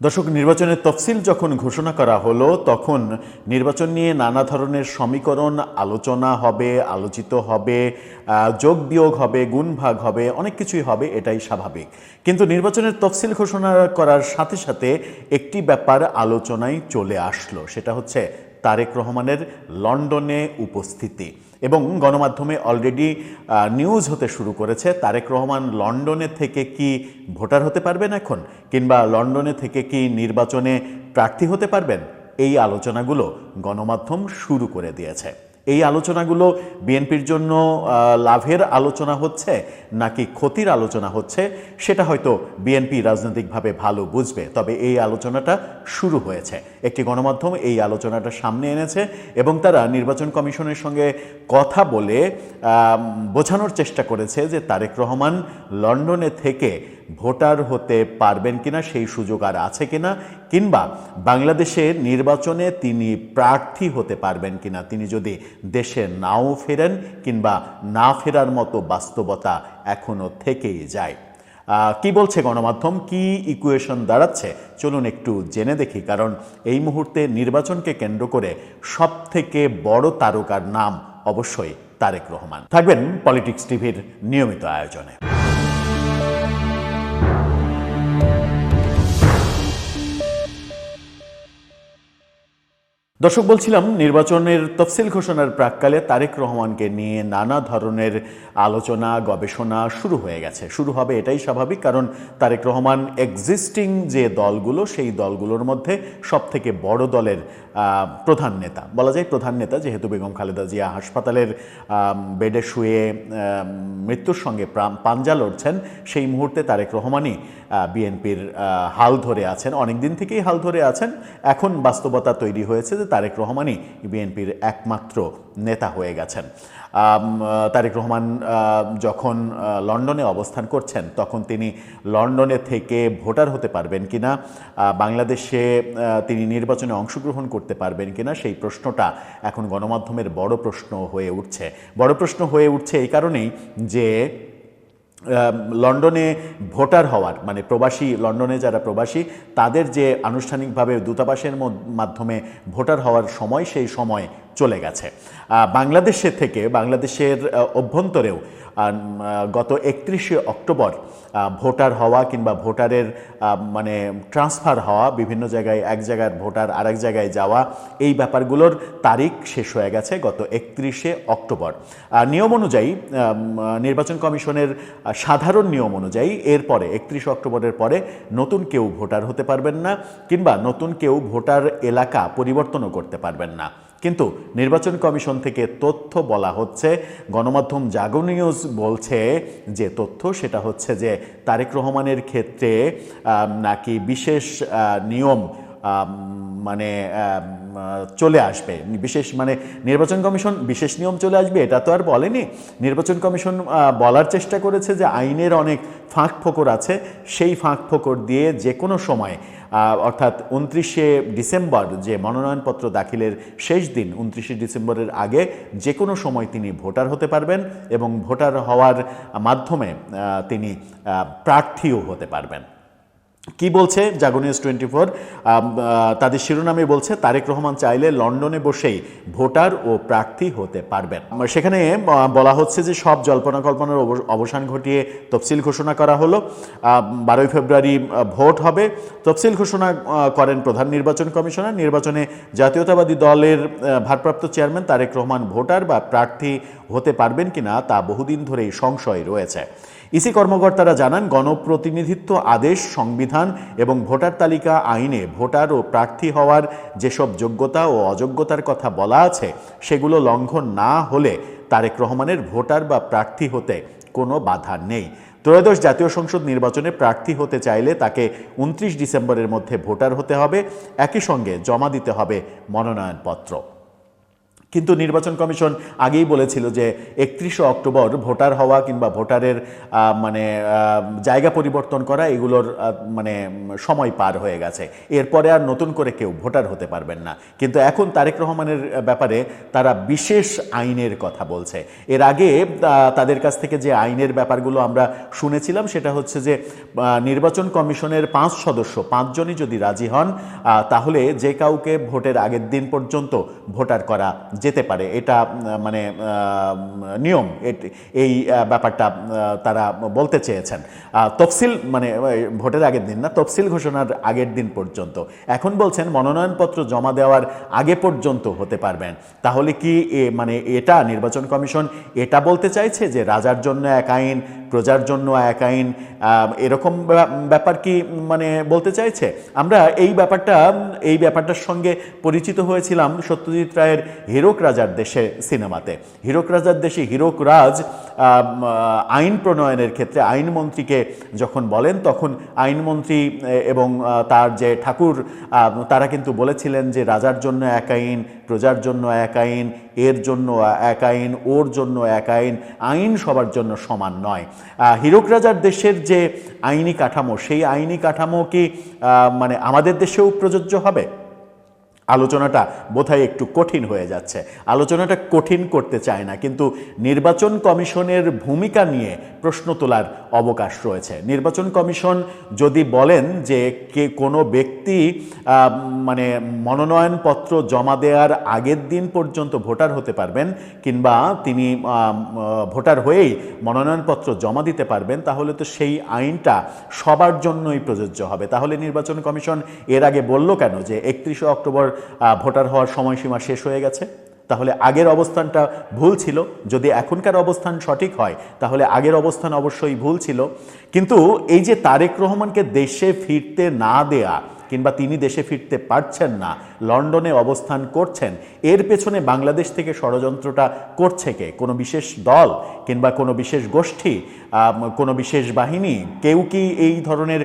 দর্শক, নির্বাচনের তফসিল যখন ঘোষণা করা হলো তখন নির্বাচন নিয়ে নানা ধরনের সমীকরণ আলোচনা হবে, আলোচিত হবে, যোগ বিয়োগ হবে, গুণ ভাগ হবে, অনেক কিছুই হবে, এটাই স্বাভাবিক। কিন্তু নির্বাচনের তফসিল ঘোষণা করার সাথে সাথে একটি ব্যাপার আলোচনায় চলে আসলো, সেটা হচ্ছে তারেক রহমানের লন্ডনে উপস্থিতি। এবং গণমাধ্যমে অলরেডি নিউজ হতে শুরু করেছে তারেক রহমান লন্ডনে থেকে কি ভোটার হতে পারবেন এখন, কিংবা লন্ডনে থেকে কি নির্বাচনে প্রার্থী হতে পারবেন। এই আলোচনাগুলো গণমাধ্যম শুরু করে দিয়েছে। এই আলোচনাগুলো বিএনপির জন্য লাভের আলোচনা হচ্ছে নাকি ক্ষতির আলোচনা হচ্ছে সেটা হয়তো বিএনপি রাজনৈতিকভাবে ভালো বুঝবে। তবে এই আলোচনাটা শুরু হয়েছে, একটি গণমাধ্যম এই আলোচনাটা সামনে এনেছে এবং তারা নির্বাচন কমিশনের সঙ্গে কথা বলে বোঝানোর চেষ্টা করেছে যে তারেক রহমান লন্ডনে থেকে ভোটার হতে পারবেন কিনা, সেই সুযোগ আর আছে কিনা, কিংবা বাংলাদেশের নির্বাচনে তিনি প্রার্থী হতে পারবেন কিনা তিনি যদি দেশে নাও ফেরেন, কিংবা না ফেরার মতো বাস্তবতা এখনো থেকেই যায়। কি বলছে গণমাধ্যম, কি ইকুয়েশন দাঁড়াচ্ছে, চলুন একটু জেনে দেখি। কারণ এই মুহূর্তে নির্বাচনকে কেন্দ্র করে সবথেকে বড় তারকার নাম অবশ্যই তারেক রহমান। থাকবেন পলিটিক্স টিভির নিয়মিত আয়োজনে। দর্শক, বলছিলাম নির্বাচনের তফসিল ঘোষণার প্রাক্কালে তারেক রহমানকে নিয়ে নানা ধরনের আলোচনা গবেষণা শুরু হয়ে গেছে, শুরু হবে, এটাই স্বাভাবিক। কারণ তারেক রহমান এক্সিস্টিং যে দলগুলো সেই দলগুলোর মধ্যে সবথেকে বড় দলের প্রধান নেতা, বলা যায় প্রধান নেতা, যেহেতু বেগম খালেদা জিয়া হাসপাতালের বেডে শুয়ে মৃত্যুর সঙ্গে পাঞ্জা লড়ছেন, সেই মুহূর্তে তারেক রহমানই বিএনপির হাল ধরে আছেন, অনেক দিন থেকেই হাল ধরে আছেন। এখন বাস্তবতা তৈরি হয়েছে যে তারেক রহমানই বিএনপির একমাত্র নেতা হয়ে গেছেন। তারেক রহমান যখন লন্ডনে অবস্থান করছেন তখন তিনি লন্ডনে থেকে ভোটার হতে পারবেন কিনা, বাংলাদেশে তিনি নির্বাচনে অংশগ্রহণ করতে পারবেন কিনা, সেই প্রশ্নটা এখন গণমাধ্যমের বড় প্রশ্ন হয়ে উঠছে। বড় প্রশ্ন হয়ে উঠছে এই কারণেই যে লন্ডনে ভোটার হওয়ার, মানে প্রবাসী, লন্ডনে যারা প্রবাসী তাদের যে আনুষ্ঠানিকভাবে দূতাবাসের মাধ্যমে ভোটার হওয়ার সময়, সেই সময় চলে গেছে। বাংলাদেশের অভ্যন্তরেও গত 31শে অক্টোবর ভোটার হওয়া কিংবা ভোটারের মানে ট্রান্সফার হওয়া, বিভিন্ন জায়গায় এক জায়গার ভোটার আরেক জায়গায় যাওয়া, এই ব্যাপারগুলোর তারিখ শেষ হয়ে গেছে গত 31শে অক্টোবর। নিয়ম অনুযায়ী, নির্বাচন কমিশনের সাধারণ নিয়ম অনুযায়ী এরপরে 31 অক্টোবরের পরে নতুন কেউ ভোটার হতে পারবেন না, কিংবা নতুন কেউ ভোটার এলাকা পরিবর্তনও করতে পারবেন না। কিন্তু নির্বাচন কমিশন থেকে তথ্য বলা হচ্ছে, গণমাধ্যম জাগো নিউজ বলছে যে তথ্য, সেটা হচ্ছে যে তারেক রহমানের ক্ষেত্রে নাকি বিশেষ নিয়ম মানে চলে আসবে, মানে নির্বাচন কমিশন বিশেষ নিয়ম চলে আসবে এটা তো আর বলেনি। নির্বাচন কমিশন বলার চেষ্টা করেছে যে আইনের অনেক ফাঁক ফোকর আছে, সেই ফাঁক ফোকর দিয়ে যে কোনো সময়, অর্থাৎ 29শে ডিসেম্বর যে মনোনয়নপত্র দাখিলের শেষ দিন, 29শে ডিসেম্বরের আগে যে কোনো সময় তিনি ভোটার হতে পারবেন এবং ভোটার হওয়ার মাধ্যমে তিনি প্রার্থীও হতে পারবেন। কি বলছে জাগো নিউজ 24? তাদের শিরোনামে বলছে তারেক রহমান চাইলে লন্ডনে বসেই ভোটার ও প্রার্থী হতে পারবেন। সেখানে বলা হচ্ছে যে সব জল্পনা কল্পনার অবসান ঘটিয়ে তফসিল ঘোষণা করা হলো। 12 ফেব্রুয়ারি ভোট হবে। তফসিল ঘোষণা করেন প্রধান নির্বাচন কমিশনার। নির্বাচনে জাতীয়তাবাদী দলের ভারপ্রাপ্ত চেয়ারম্যান তারেক রহমান ভোটার বা প্রার্থী হতে পারবেন কিনা তা বহুদিন ধরেই সংশয় রয়েছে। ইসি কর্মকর্তারা জানান, গণপ্রতিনিধিত্ব আদেশ, সংবিধান এবং ভোটার তালিকা আইনে ভোটার ও প্রার্থী হওয়ার যেসব যোগ্যতা ও অযোগ্যতার কথা বলা আছে সেগুলো লঙ্ঘন না হলে তারেক রহমানের ভোটার বা প্রার্থী হতে কোনো বাধা নেই। ত্রয়োদশ জাতীয় সংসদ নির্বাচনে প্রার্থী হতে চাইলে তাকে 29 ডিসেম্বরের মধ্যে ভোটার হতে হবে, একই সঙ্গে জমা দিতে হবে মনোনয়নপত্র। কিন্তু নির্বাচন কমিশন আগেই বলেছিল যে 31শে অক্টোবর ভোটার হওয়া কিংবা ভোটারের মানে জায়গা পরিবর্তন করা এগুলোর মানে সময় পার হয়ে গেছে, এরপরে আর নতুন করে কেউ ভোটার হতে পারবেন না। কিন্তু এখন তারেক রহমানের ব্যাপারে তারা বিশেষ আইনের কথা বলছে। এর আগে তাদের কাছ থেকে যে আইনের ব্যাপারগুলো আমরা শুনেছিলাম সেটা হচ্ছে যে নির্বাচন কমিশনের 5 সদস্য 5 জনই যদি রাজি হন তাহলে যে কাউকে ভোটের আগের দিন পর্যন্ত ভোটার করা যেতে পারে, এটা মানে নিয়ম। এই ব্যাপারটা তারা বলতে চেয়েছেন। তফসিল মানে ভোটের আগের দিন না, তফসিল ঘোষণার আগের দিন পর্যন্ত। এখন বলছেন মনোনয়নপত্র জমা দেওয়ার আগে পর্যন্ত হতে পারবেন। তাহলে কি মানে এটা নির্বাচন কমিশন এটা বলতে চাইছে যে রাজার জন্য এক আইন, প্রজার জন্য এক আইন, এরকম ব্যাপার কি মানে বলতে চাইছে? আমরা এই ব্যাপারটার সঙ্গে পরিচিত হয়েছিলাম সত্যজিৎ রায়ের হীরক রাজার দেশে সিনেমাতে। হীরক রাজার দেশে হীরক রাজ আইন প্রণয়নের ক্ষেত্রে আইনমন্ত্রীকে যখন বলেন তখন আইনমন্ত্রী এবং তার যে ঠাকুর তারা কিন্তু বলেছিলেন যে রাজার জন্য এক আইন, প্রজার জন্য এক আইন, এর জন্য এক আইন, ওর জন্য এক আইন, আইন সবার জন্য সমান নয়। হীরক রাজার দেশের যে আইনি কাঠামো সেই আইনি কাঠামো কি মানে আমাদের দেশেও প্রযোজ্য হবে? আলোচনাটা বোধহয় একটু কঠিন হয়ে যাচ্ছে। আলোচনাটা কঠিন করতে চায় না, কিন্তু নির্বাচন কমিশনের ভূমিকা নিয়ে প্রশ্ন তোলার অবকাশ রয়েছে। নির্বাচন কমিশন যদি বলেন যে কোনো ব্যক্তি মানে মনোনয়নপত্র জমা দেওয়ার আগের দিন পর্যন্ত ভোটার হতে পারবেন কিংবা তিনি ভোটার হয়েই মনোনয়নপত্র জমা দিতে পারবেন, তাহলে তো সেই আইনটা সবার জন্যই প্রযোজ্য হবে। তাহলে নির্বাচন কমিশন এর আগে বলল কেন যে 31শে অক্টোবর ভোটার হওয়ার সময়সীমা শেষ হয়ে গেছে? তাহলে আগের অবস্থানটা ভুল ছিল। যদি এখনকার অবস্থান সঠিক হয় তাহলে আগের অবস্থান অবশ্যই ভুল ছিল। কিন্তু এই যে তারেক রহমানকে দেশে ফিরতে না দেয়া কিংবা তিনি দেশে ফিরতে পারছেন না, লন্ডনে অবস্থান করছেন, এর পেছনে বাংলাদেশ থেকে ষড়যন্ত্রটা করছে কে? কোনো বিশেষ দল কিংবা কোনো বিশেষ গোষ্ঠী, কোনো বিশেষ বাহিনী? কেউ কি এই ধরনের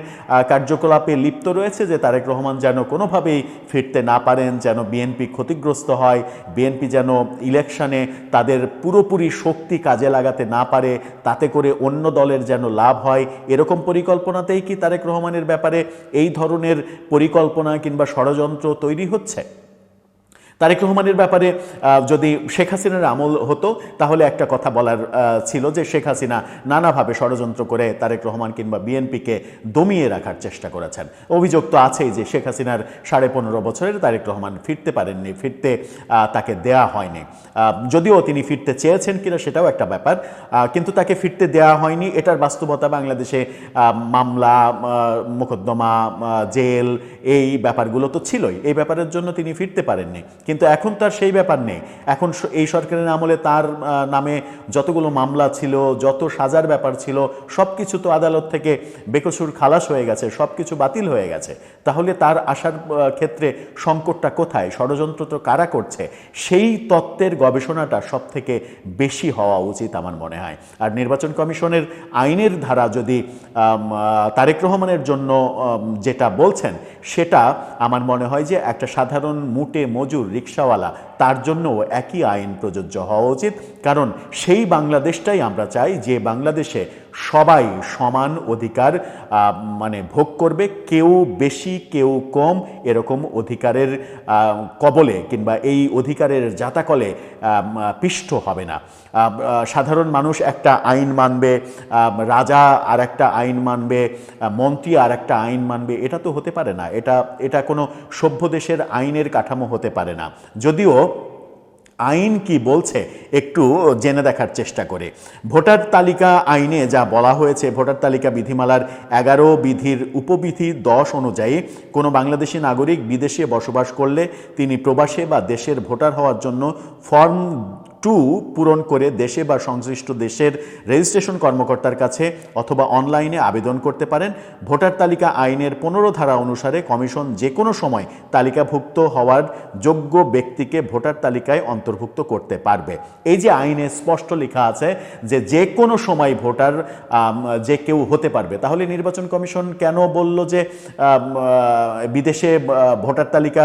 কার্যকলাপে লিপ্ত রয়েছে যে তারেক রহমান যেন কোনোভাবেই ফিরতে না পারেন, যেন বিএনপি ক্ষতিগ্রস্ত হয়, বিএনপি যেন ইলেকশনে তাদের পুরোপুরি শক্তি কাজে লাগাতে না পারে, তাতে করে অন্য দলের যেন লাভ হয়, এরকম পরিকল্পনাতেই কি তারেক রহমানের ব্যাপারে এই ধরনের পরিকল্পনা কিংবা ষড়যন্ত্র তৈরি হচ্ছে? তারেক রহমানের ব্যাপারে যদি শেখ হাসিনার আমল হতো তাহলে একটা কথা বলার ছিল যে শেখ হাসিনা নানাভাবে ষড়যন্ত্র করে তারেক রহমান কিংবা বিএনপিকে দমিয়ে রাখার চেষ্টা করেছেন। অভিযোগ তো আছেই যে শেখ হাসিনার 15.5 বছরের তারেক রহমান ফিরতে পারেননি, ফিরতে তাকে দেয়া হয়নি। যদিও তিনি ফিরতে চেয়েছেন কিনা সেটাও একটা ব্যাপার, কিন্তু তাকে ফিরতে দেয়া হয়নি। এটার বাস্তবতা বাংলাদেশে মামলা, মোকদ্দমা, জেল, এই ব্যাপারগুলো তো ছিলই। এই ব্যাপারের জন্য তিনি ফিরতে পারেননি। কিন্তু এখন তার সেই ব্যাপার নেই। এখন এই সরকারের আমলে তার নামে যতগুলো মামলা ছিল, যত সাজার ব্যাপার ছিল, সব কিছু তো আদালত থেকে বেকসুর খালাস হয়ে গেছে, সব কিছু বাতিল হয়ে গেছে। তাহলে তার আসার ক্ষেত্রে সংকটটা কোথায়? ষড়যন্ত্র তো কারা করছে? সেই তত্ত্বের গবেষণাটা সব থেকে বেশি হওয়া উচিত আমার মনে হয়। আর নির্বাচন কমিশনের আইনের ধারা যদি তারেক রহমানের জন্য যেটা বলছেন সেটা আমার মনে হয় যে একটা সাধারণ মুটে মজুর রিকশাওয়ালা তার জন্যও একই আইন প্রযোজ্য হওয়া উচিত। কারণ সেই বাংলাদেশটাই আমরা চাই যে বাংলাদেশে সবাই সমান অধিকার মানে ভোগ করবে, কেউ বেশি কেউ কম এরকম অধিকারের কবলে কিংবা এই অধিকারের জাতাকলে পিষ্ট হবে না। সাধারণ মানুষ একটা আইন মানবে, রাজা আর একটা আইন মানবে, মন্ত্রী আর একটা আইন মানবে, এটা তো হতে পারে না। এটা কোনো সভ্য দেশের আইনের কাঠামো হতে পারে না। যদিও আইন কি বলছে একটু জেনে দেখার চেষ্টা করে। ভোটার তালিকা আইনে যা বলা হয়েছে, ভোটার তালিকা বিধিমালার 11 বিধির উপবিধি 10 অনুযায়ী কোনো বাংলাদেশি নাগরিক বিদেশে বসবাস করলে তিনি প্রবাসে বা দেশের ভোটার হওয়ার জন্য ফর্ম 2 পূরণ করে দেশে বা সংশ্লিষ্ট দেশের রেজিস্ট্রেশন কর্মকর্তার কাছে অথবা অনলাইনে আবেদন করতে পারেন। ভোটার তালিকা আইনের 15 ধারা অনুসারে কমিশন যে কোনো সময় তালিকাভুক্ত হওয়ার যোগ্য ব্যক্তিকে ভোটার তালিকায় অন্তর্ভুক্ত করতে পারবে। এই যে আইনে স্পষ্ট লেখা আছে যে যে কোনো সময় ভোটার যে কেউ হতে পারবে, তাহলে নির্বাচন কমিশন কেন বলল যে বিদেশে ভোটার তালিকা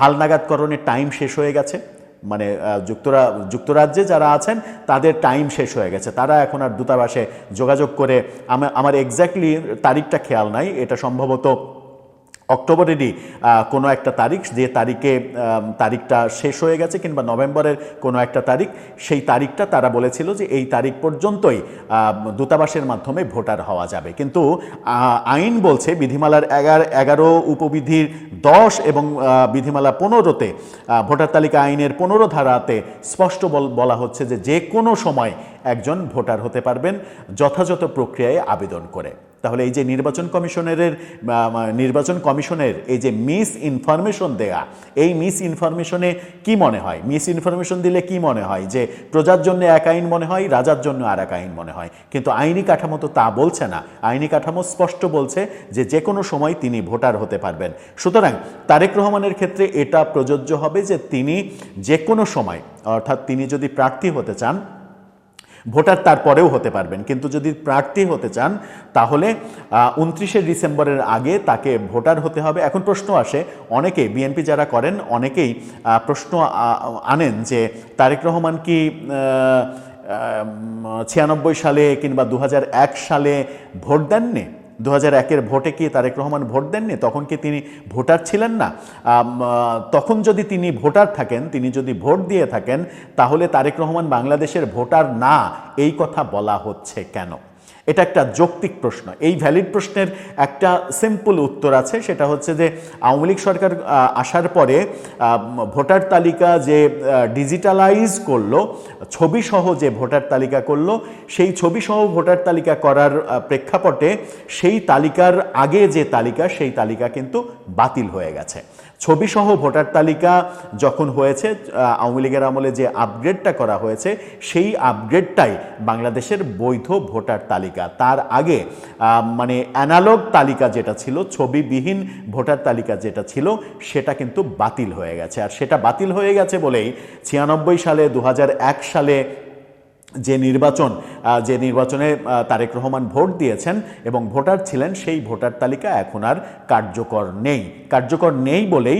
হালনাগাদকরণের টাইম শেষ হয়ে গেছে? মানে যুক্তরাজ্যে যারা আছেন তাদের টাইম শেষ হয়ে গেছে, তারা এখন আর দূতাবাসে যোগাযোগ করে, আমার এক্স্যাক্টলি তারিখটা খেয়াল নাই, এটা সম্ভবত অক্টোবরেরই কোনো একটা তারিখ, যে তারিখটা শেষ হয়ে গেছে, কিংবা নভেম্বরের কোনো একটা তারিখ, সেই তারিখটা তারা বলেছিল যে এই তারিখ পর্যন্তই দূতাবাসের মাধ্যমে ভোটার হওয়া যাবে। কিন্তু আইন বলছে বিধিমালার 11 উপবিধির 10 এবং বিধিমালা 15-তে, ভোটার তালিকা আইনের 15 ধারাতে স্পষ্ট বলা হচ্ছে যে যে কোনো সময় একজন ভোটার হতে পারবেন যথাযথ প্রক্রিয়ায় আবেদন করে। তাহলে এই যে নির্বাচন কমিশনের এই যে মিস ইনফরমেশন দেয়া, এই মিস ইনফরমেশনে কি মনে হয়, মিস ইনফরমেশন দিলে কি মনে হয় যে প্রজার জন্য এক আইন মনে হয়, রাজার জন্য আর এক আইন মনে হয়, কিন্তু আইনি কাঠামো তো তা বলছে না। আইনি কাঠামো স্পষ্ট বলছে যে যে কোনো সময় তিনি ভোটার হতে পারবেন। সুতরাং তারেক রহমানের ক্ষেত্রে এটা প্রযোজ্য হবে যে তিনি যে কোনো সময়, অর্থাৎ তিনি যদি প্রার্থী হতে চান, ভোটার তারপরেও হতে পারবেন, কিন্তু যদি প্রার্থী হতে চান তাহলে 29শে ডিসেম্বরের আগে তাকে ভোটার হতে হবে। এখন প্রশ্ন আসে, অনেকেই বিএনপি যারা করেন অনেকেই প্রশ্ন আনেন যে তারেক রহমান কি 96 সালে কিংবা 2001 সালে ভোট দেননি? 2001-এর ভোটে কি তারেক রহমান ভোট দেননি? তখন কি তিনি ভোটার ছিলেন না? তখন যদি তিনি ভোটার থাকেন, তিনি যদি ভোট দিয়ে থাকেন, তাহলে তারেক রহমান বাংলাদেশের ভোটার না, এই কথা বলা হচ্ছে কেন? এটা একটা যৌক্তিক প্রশ্ন। এই ভ্যালিড প্রশ্নের একটা সিম্পল উত্তর আছে, সেটা হচ্ছে যে আওয়ামী লীগ সরকার আসার পরে ভোটার তালিকা যে ডিজিটালাইজ করলো, ছবিসহ যে ভোটার তালিকা করলো, সেই ছবিসহ ভোটার তালিকা করার প্রেক্ষাপটে সেই তালিকার আগে যে তালিকা, সেই তালিকা কিন্তু বাতিল হয়ে গেছে। ছবিসহ ভোটার তালিকা যখন হয়েছে, আওয়ামী লীগের আমলে যে আপগ্রেডটা করা হয়েছে, সেই আপগ্রেডটাই বাংলাদেশের বৈধ ভোটার তালিকা। তার আগে মানে অ্যানালগ তালিকা যেটা ছিল, ছবিবিহীন ভোটার তালিকা যেটা ছিল, সেটা কিন্তু বাতিল হয়ে গেছে। আর সেটা বাতিল হয়ে গেছে বলেই 96 সালে, 2001 সালে যে নির্বাচনে তারেক রহমান ভোট দিয়েছেন এবং ভোটার ছিলেন, সেই ভোটার তালিকা এখন আর কার্যকর নেই বলেই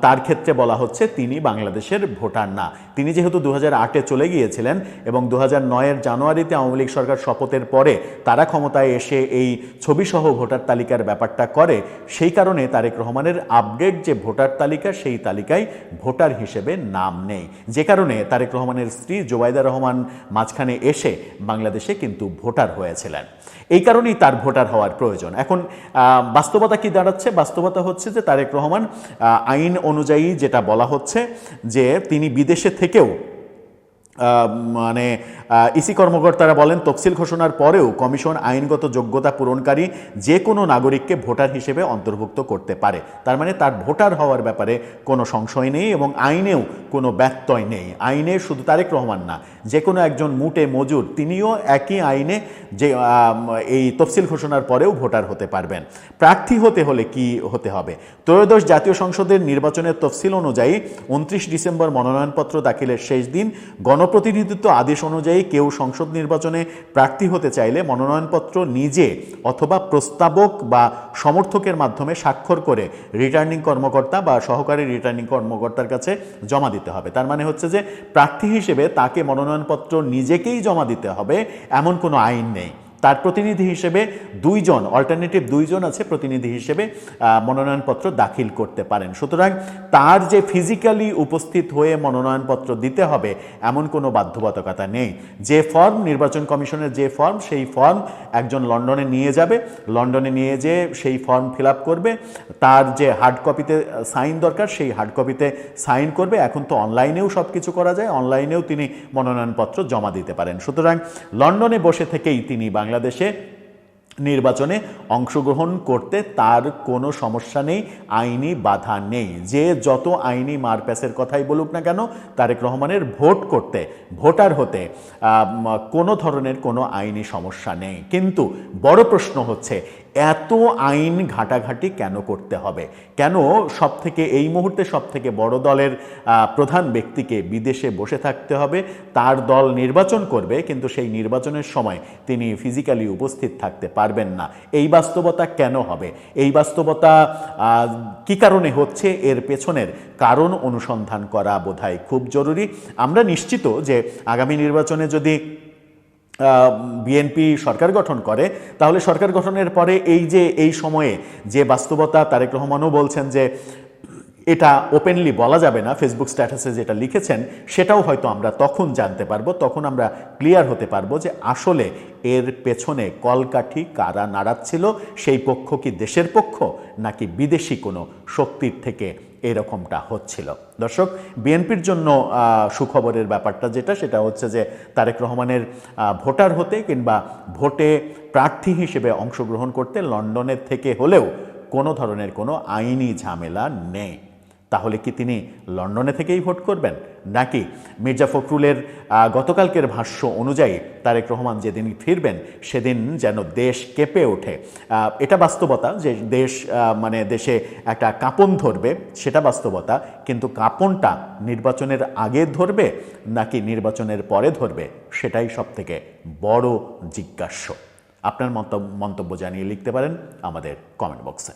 তার ক্ষেত্রে বলা হচ্ছে তিনি বাংলাদেশের ভোটার না। তিনি যেহেতু 2008-এ চলে গিয়েছিলেন এবং 2009-এর জানুয়ারিতে আওয়ামী লীগ সরকার শপথের পরে তারা ক্ষমতায় এসে এই ছবিসহ ভোটার তালিকার ব্যাপারটা করে, সেই কারণে তারেক রহমানের আপডেট যে ভোটার তালিকা, সেই তালিকায় ভোটার হিসেবে নাম নেই, যে কারণে তারেক রহমানের স্ত্রী জোবাইদা রহমান মাঝখানে এসে বাংলাদেশে কিন্তু ভোটার হয়েছিলেন। এই কারণেই তার ভোটার হওয়ার প্রয়োজন। এখন বাস্তবতা কি দাঁড়াচ্ছে? বাস্তবতা হচ্ছে যে তারেক রহমান আইন অনুযায়ী যেটা বলা হচ্ছে যে তিনি বিদেশে থেকেও, মানে ইসি কর্মকর্তারা বলেন, তফসিল ঘোষণার পরেও কমিশন আইনগত যোগ্যতা পূরণকারী যে কোনো নাগরিককে ভোটার হিসেবে অন্তর্ভুক্ত করতে পারে। তার মানে তার ভোটার হওয়ার ব্যাপারে কোনো সংশয় নেই এবং আইনেও কোনো ব্যত্যয় নেই। আইনে শুধু তারেক রহমান না, যে কোনো একজন মুটে মজুর তিনিও একই আইনে যে এই তফসিল ঘোষণার পরেও ভোটার হতে পারবেন। প্রার্থী হতে হলে কি হতে হবে? ত্রয়োদশ জাতীয় সংসদের নির্বাচনের তফসিল অনুযায়ী 29 ডিসেম্বর মনোনয়নপত্র দাখিলের শেষ দিন। গণপ্রতিনিধিত্ব আদেশ অনুযায়ী কেউ সংসদ নির্বাচনে প্রার্থী হতে চাইলে মনোনয়নপত্র নিজে অথবা প্রস্তাবক বা সমর্থকের মাধ্যমে স্বাক্ষর করে রিটার্নিং কর্মকর্তা বা সহকারী রিটার্নিং কর্মকর্তার কাছে জমা দিতে হবে। তার মানে হচ্ছে যে প্রার্থী হিসেবে তাকে মনোনয়নপত্র নিজেকেই জমা দিতে হবে এমন কোনো আইন নেই। তার প্রতিনিধি হিসেবে অল্টারনেটিভ দুইজন আছে, প্রতিনিধি হিসেবে মনোনয়নপত্র দাখিল করতে পারেন। সুতরাং তার যে ফিজিক্যালি উপস্থিত হয়ে মনোনয়নপত্র দিতে হবে এমন কোনো বাধ্যবাধকতা নেই। যে ফর্ম, নির্বাচন কমিশনের যে ফর্ম, সেই ফর্ম একজন লন্ডনে নিয়ে যাবে, লন্ডনে নিয়ে যেয়ে সেই ফর্ম ফিল আপ করবে, তার যে হার্ড কপিতে সাইন দরকার সেই হার্ড কপিতে সাইন করবে। এখন তো অনলাইনেও সব কিছু করা যায়, অনলাইনেও তিনি মনোনয়নপত্র জমা দিতে পারেন। সুতরাং লন্ডনে বসে থেকেই তিনি বাংলাদেশে নির্বাচনে অংশগ্রহণ করতে তার কোনো সমস্যা নেই, আইনি বাধা নেই। যে যত আইনি মারপ্যাসের কথাই বলুক না কেন, তারেক রহমানের ভোটার হতে কোনো ধরনের কোনো আইনি সমস্যা নেই। কিন্তু বড় প্রশ্ন হচ্ছে এত আইন ঘাটাঘাটি কেন করতে হবে? কেন এই মুহূর্তে সব থেকে বড় দলের প্রধান ব্যক্তিকে বিদেশে বসে থাকতে হবে? তার দল নির্বাচন করবে, কিন্তু সেই নির্বাচনের সময় তিনি ফিজিক্যালি উপস্থিত থাকতে পারবেন না। এই বাস্তবতা কেন হবে? এই বাস্তবতা কি কারণে হচ্ছে, এর পেছনের কারণ অনুসন্ধান করা বোধহয় খুব জরুরি। আমরা নিশ্চিত যে আগামী নির্বাচনে যদি বিএনপি সরকার গঠন করে, তাহলে সরকার গঠনের পরে এই সময়ে যে বাস্তবতা, তারেক রহমানও বলছেন যে এটা ওপেনলি বলা যাবে না, ফেসবুক স্ট্যাটাসে যেটা লিখেছেন সেটাও হয়তো আমরা তখন জানতে পারবো, তখন আমরা ক্লিয়ার হতে পারবো যে আসলে এর পেছনে কলকাঠি কারা নাড়াচ্ছিল, সেই পক্ষ কি দেশের পক্ষ নাকি বিদেশি কোনো শক্তির থেকে এরকমটা হচ্ছিল। দর্শক, বিএনপির জন্য সুখবরের ব্যাপারটা সেটা হচ্ছে যে তারেক রহমানের ভোটার হতে কিংবা ভোটে প্রার্থী হিসেবে অংশগ্রহণ করতে লন্ডনের থেকে হলেও কোনো ধরনের কোনো আইনি ঝামেলা নেই। তাহলে কি তিনি লন্ডনে থেকেই ভোট করবেন, নাকি মির্জা ফখরুলের গতকালকের ভাষ্য অনুযায়ী তারেক রহমান যেদিন ফিরবেন সেদিন যেন দেশ কেঁপে ওঠে? এটা বাস্তবতা যে দেশে একটা কাঁপন ধরবে, সেটা বাস্তবতা, কিন্তু কাঁপনটা নির্বাচনের আগে ধরবে নাকি নির্বাচনের পরে ধরবে, সেটাই সবথেকে বড় জিজ্ঞাস্য। আপনার মন্তব্য জানিয়ে লিখতে পারেন আমাদের কমেন্ট বক্সে।